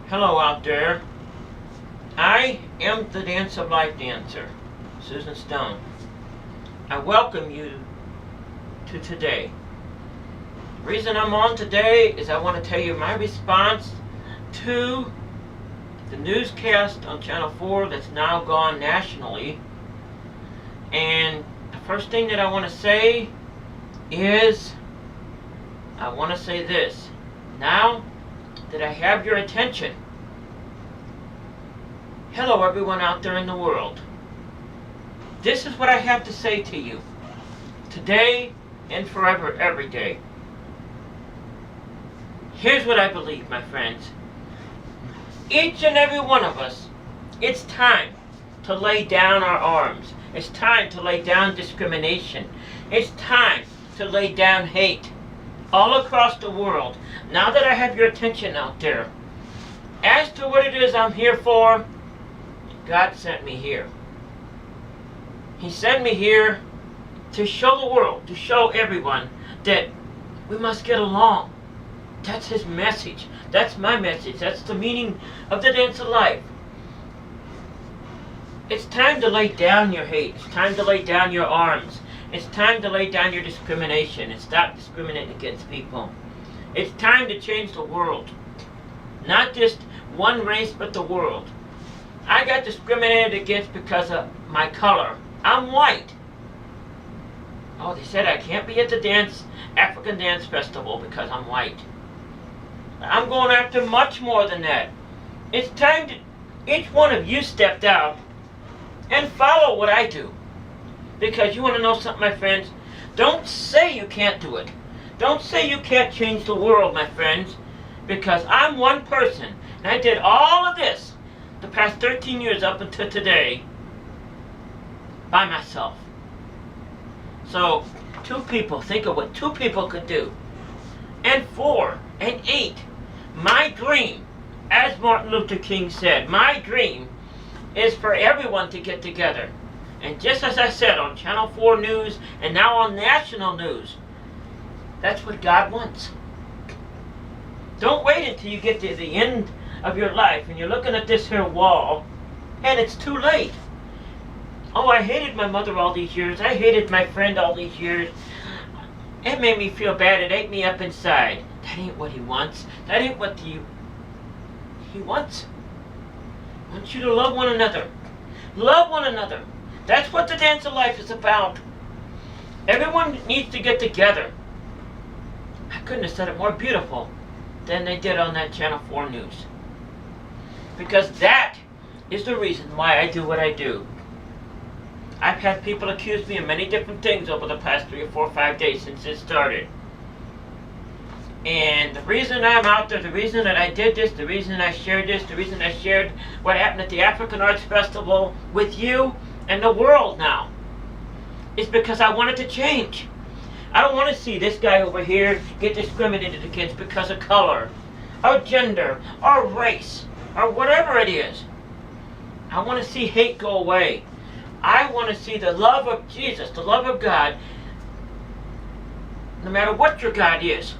Hello out there. I am the Dance of Life dancer, Susan Stone. I welcome you to today. The reason I'm on today is I want to tell you my response to the newscast on Channel 4 that's now gone nationally. And the first thing that I want to say is, I want to say this. Now that I have your attention, hello everyone out there in the world. This is what I have to say to you, today and forever, every day. Here's what I believe, my friends. Each and every one of us, it's time to lay down our arms. It's time to lay down discrimination. It's time to lay down hate all across the world. Now that I have your attention out there, as to what it is I'm here for, God sent me here. He sent me here to show the world, to show everyone that we must get along. That's His message. That's my message. That's the meaning of the Dance of Life. It's time to lay down your hate. It's time to lay down your arms. It's time to lay down your discrimination and stop discriminating against people. It's time to change the world. Not just one race, but the world. I got discriminated against because of my color. I'm white. Oh, they said I can't be at the African Dance Festival because I'm white. I'm going after much more than that. It's time to, each one of you stepped out and follow what I do. Because you want to know something, my friends? Don't say you can't do it. Don't say you can't change the world, my friends. Because I'm one person. And I did all of this the past 13 years up until today by myself. So, 2 people, think of what 2 people could do. And 4 and 8. My dream, as Martin Luther King said, my dream is for everyone to get together. And just as I said on Channel 4 News and now on national news, that's what God wants. Don't wait until you get to the end of your life and you're looking at this here wall and it's too late. Oh, I hated my mother all these years. I hated my friend all these years. It made me feel bad. It ate me up inside. That ain't what He wants. That ain't what He wants. He wants you to love one another. Love one another. That's what the Dance of Life is about. Everyone needs to get together. I couldn't have said it more beautiful than they did on that Channel 4 News. Because that is the reason why I do what I do. I've had people accuse me of many different things over the past 3 or 4 or 5 days since it started. And the reason I'm out there, the reason that I did this, the reason I shared this, the reason I shared what happened at the African Arts Festival with you and the world now, is because I wanted to change. I don't want to see this guy over here get discriminated against because of color, or gender, or race, or whatever it is. I want to see hate go away. I want to see the love of Jesus, the love of God, no matter what your God is,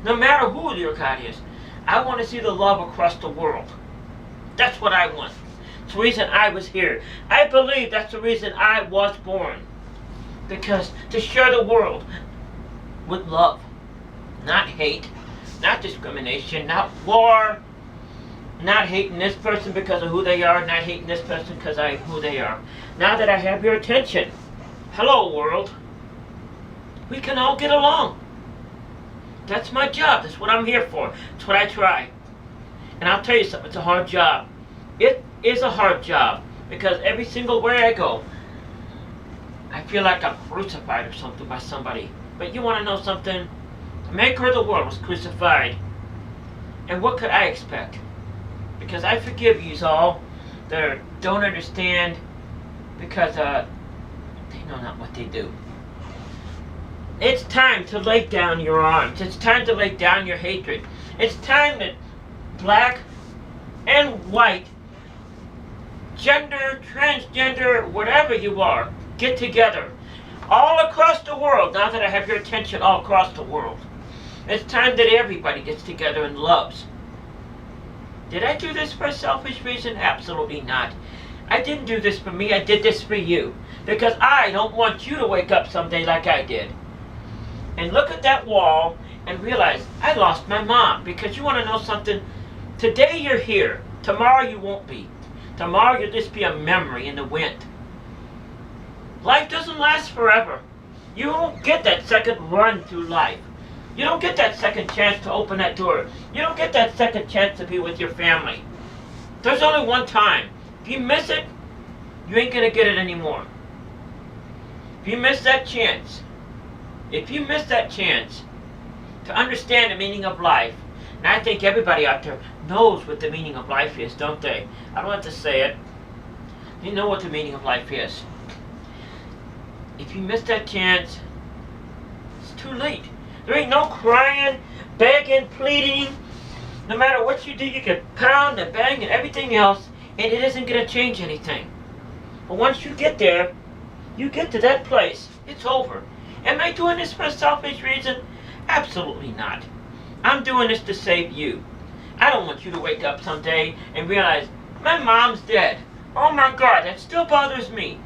no matter who your God is. I want to see the love across the world. That's what I want. It's the reason I was here. I believe that's the reason I was born. Because to share the world with love, not hate, not discrimination, not war, not hating this person because of who they are, not hating this person because of who they are. Now that I have your attention, hello world, we can all get along. That's my job. That's what I'm here for. It's what I try. And I'll tell you something, it's a hard job. It is a hard job because every single way I go, I feel like I'm crucified or something by somebody. But you want to know something? The maker of the world was crucified. And what could I expect? Because I forgive you all that don't understand because they know not what they do. It's time to lay down your arms. It's time to lay down your hatred. It's time that black and white, gender, transgender, whatever you are, get together. All across the world, now that I have your attention all across the world. It's time that everybody gets together and loves. Did I do this for a selfish reason? Absolutely not. I didn't do this for me. I did this for you. Because I don't want you to wake up someday like I did. And look at that wall and realize I lost my mom. Because you want to know something? Today you're here. Tomorrow you won't be. Tomorrow you'll just be a memory in the wind. Life doesn't last forever. You won't get that second run through life. You don't get that second chance to open that door. You don't get that second chance to be with your family. There's only one time. If you miss it, you ain't going to get it anymore. If you miss that chance, to understand the meaning of life, and I think everybody out there knows what the meaning of life is, don't they? I don't have to say it. They know what the meaning of life is. If you miss that chance, it's too late. There ain't no crying, begging, pleading. No matter what you do, you can pound and bang and everything else, and it isn't going to change anything. But once you get there, you get to that place, it's over. Am I doing this for a selfish reason? Absolutely not. I'm doing this to save you. I don't want you to wake up someday and realize, my mom's dead. Oh my God, that still bothers me.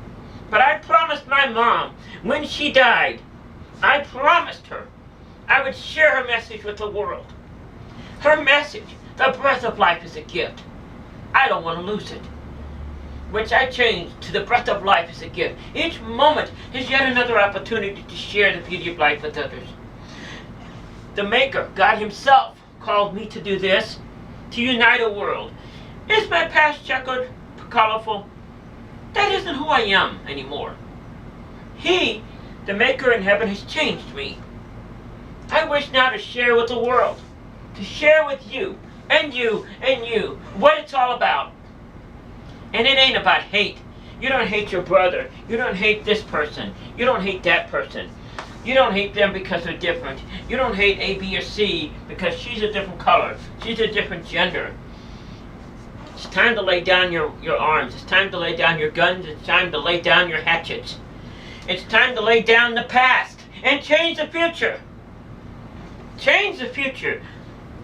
But I promised my mom, when she died, I promised her I would share her message with the world. Her message, the breath of life, is a gift. I don't want to lose it. Which I changed to the breath of life is a gift. Each moment is yet another opportunity to share the beauty of life with others. The Maker, God Himself, called me to do this, to unite a world. Is my past checkered, colorful? That isn't who I am anymore. He, the Maker in heaven, has changed me. I wish now to share with the world, to share with you, and you, and you, what it's all about. And it ain't about hate. You don't hate your brother. You don't hate this person. You don't hate that person. You don't hate them because they're different. You don't hate A, B, or C because she's a different color. She's a different gender. It's time to lay down your arms. It's time to lay down your guns. It's time to lay down your hatchets. It's time to lay down the past and change the future. Change the future.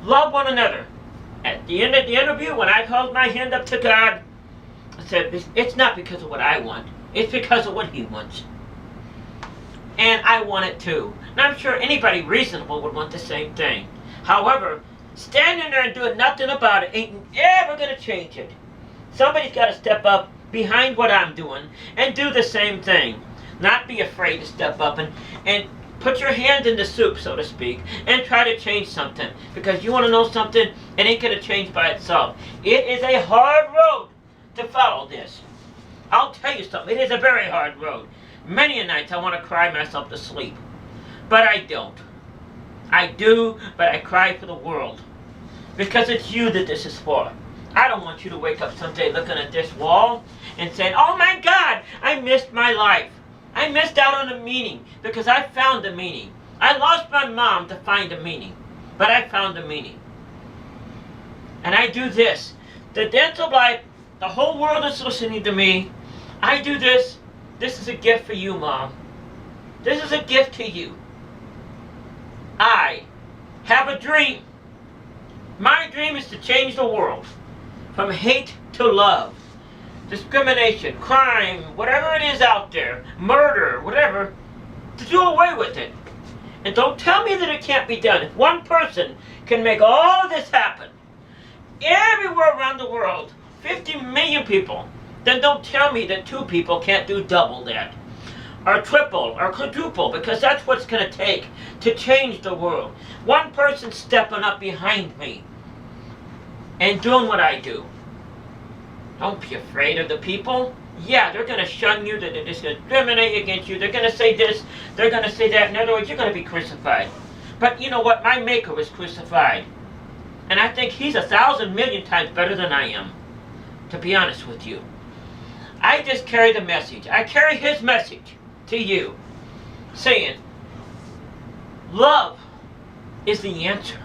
Love one another. At the end of the interview, when I held my hand up to God, I said, it's not because of what I want. It's because of what He wants. And I want it too. And I'm sure anybody reasonable would want the same thing. However, standing there and doing nothing about it ain't ever going to change it. Somebody's got to step up behind what I'm doing and do the same thing. Not be afraid to step up and put your hand in the soup, so to speak, and try to change something. Because you want to know something? It ain't going to change by itself. It is a hard road to follow this. I'll tell you something. It is a very hard road. Many a nights I want to cry myself to sleep. But I don't. I do, but I cry for the world. Because it's you that this is for. I don't want you to wake up someday looking at this wall and saying, oh my God, I missed my life. I missed out on the meaning because I found the meaning. I lost my mom to find the meaning, but I found the meaning. And I do this. The dance of life, the whole world is listening to me. I do this. This is a gift for you, Mom. This is a gift to you. I have a dream. My dream is to change the world from hate to love. Discrimination, crime, whatever it is out there, murder, whatever, to do away with it. And don't tell me that it can't be done. If one person can make all of this happen, everywhere around the world, 50 million people, then don't tell me that 2 people can't do double that. Or triple, or quadruple, because that's what's going to take to change the world. One person stepping up behind me and doing what I do. Don't be afraid of the people. Yeah, they're going to shun you, they're just going to discriminate against you, they're going to say this, they're going to say that. In other words, you're going to be crucified. But you know what? My Maker was crucified. And I think He's 1,000 million times better than I am, to be honest with you. I just carry the message. I carry His message to you, saying, love is the answer.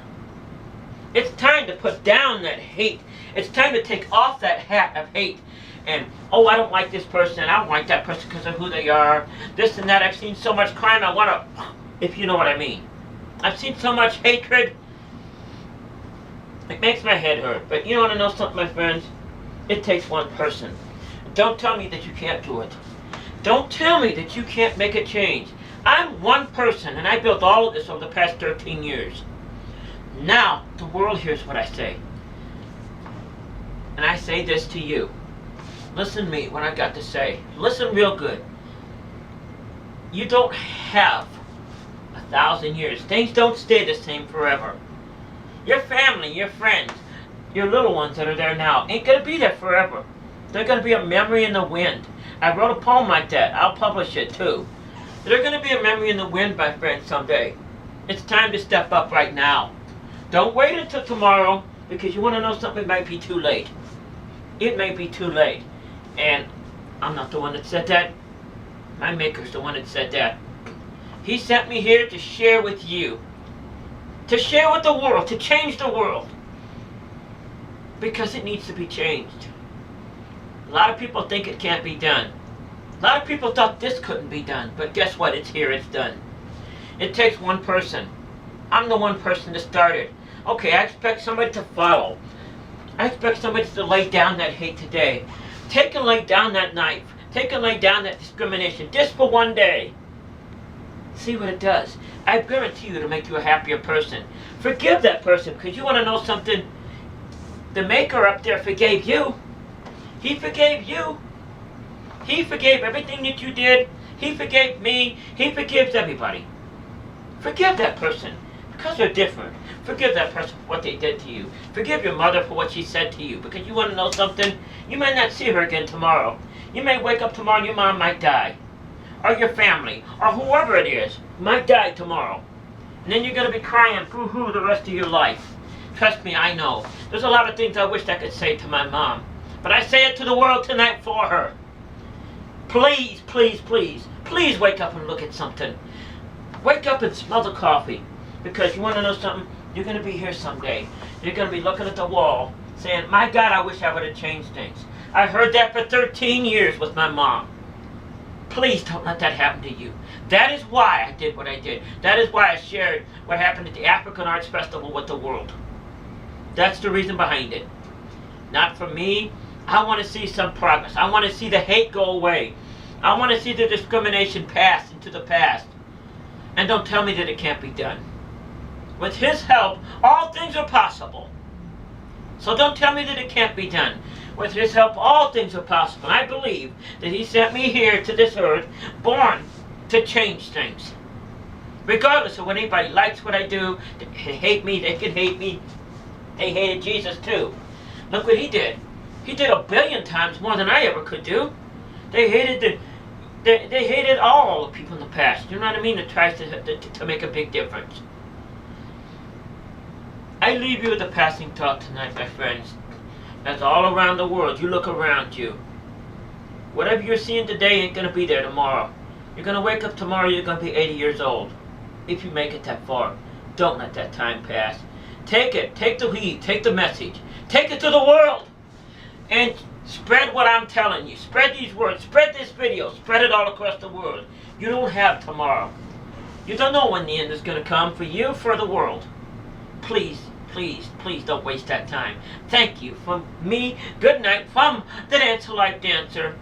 It's time to put down that hate. It's time to take off that hat of hate. And, oh, I don't like this person. I don't like that person because of who they are. This and that. I've seen so much crime. I want to, if you know what I mean. I've seen so much hatred. It makes my head hurt. But you want to know something, my friends? It takes one person. Don't tell me that you can't do it. Don't tell me that you can't make a change. I'm one person, and I built all of this over the past 13 years. Now, the world hears what I say. And I say this to you. Listen to me, what I got to say. Listen real good. You don't have 1,000 years. Things don't stay the same forever. Your family, your friends, your little ones that are there now ain't going to be there forever. They're going to be a memory in the wind. I wrote a poem like that. I'll publish it too. They're going to be a memory in the wind, my friend, someday. It's time to step up right now. Don't wait until tomorrow, because you want to know something, it might be too late. It may be too late. And I'm not the one that said that. My Maker's the one that said that. He sent me here to share with you. To share with the world. To change the world. Because it needs to be changed. A lot of people think it can't be done. A lot of people thought this couldn't be done. But guess what? It's here. It's done. It takes one person. I'm the one person that started. Okay, I expect somebody to follow. I expect somebody to lay down that hate today. Take and lay down that knife. Take and lay down that discrimination. Just for one day. See what it does. I guarantee you it'll make you a happier person. Forgive that person, because you want to know something? The Maker up there forgave you. He forgave you. He forgave everything that you did. He forgave me. He forgives everybody. Forgive that person, because they're different. Forgive that person for what they did to you. Forgive your mother for what she said to you, because you want to know something? You might not see her again tomorrow. You may wake up tomorrow and your mom might die. Or your family, or whoever it is, might die tomorrow. And then you're going to be crying boo-hoo the rest of your life. Trust me, I know. There's a lot of things I wish I could say to my mom. But I say it to the world tonight for her. Please, please, please, please wake up and look at something. Wake up and smell the coffee. Because you want to know something? You're going to be here someday. You're going to be looking at the wall saying, my God, I wish I would have changed things. I heard that for 13 years with my mom. Please don't let that happen to you. That is why I did what I did. That is why I shared what happened at the African Arts Festival with the world. That's the reason behind it. Not for me. I want to see some progress. I want to see the hate go away. I want to see the discrimination pass into the past. And don't tell me that it can't be done. With His help, all things are possible. So don't tell me that it can't be done. With His help, all things are possible. I believe that He sent me here to this earth, born to change things. Regardless of what anybody likes what I do, they hate me, they can hate me. They hated Jesus too. Look what He did. He did 1 billion times more than I ever could do. They hated they hated all the people in the past. You know what I mean? That tries to make a big difference. I leave you with a passing thought tonight, my friends. That's all around the world. You look around you. Whatever you're seeing today ain't going to be there tomorrow. You're going to wake up tomorrow, you're going to be 80 years old. If you make it that far. Don't let that time pass. Take it. Take the heat. Take the message. Take it to the world. And spread what I'm telling you. Spread these words. Spread this video. Spread it all across the world. You don't have tomorrow. You don't know when the end is going to come for you, for the world. Please, please, please don't waste that time. Thank you. From me, good night from the Dance of Life Dancer.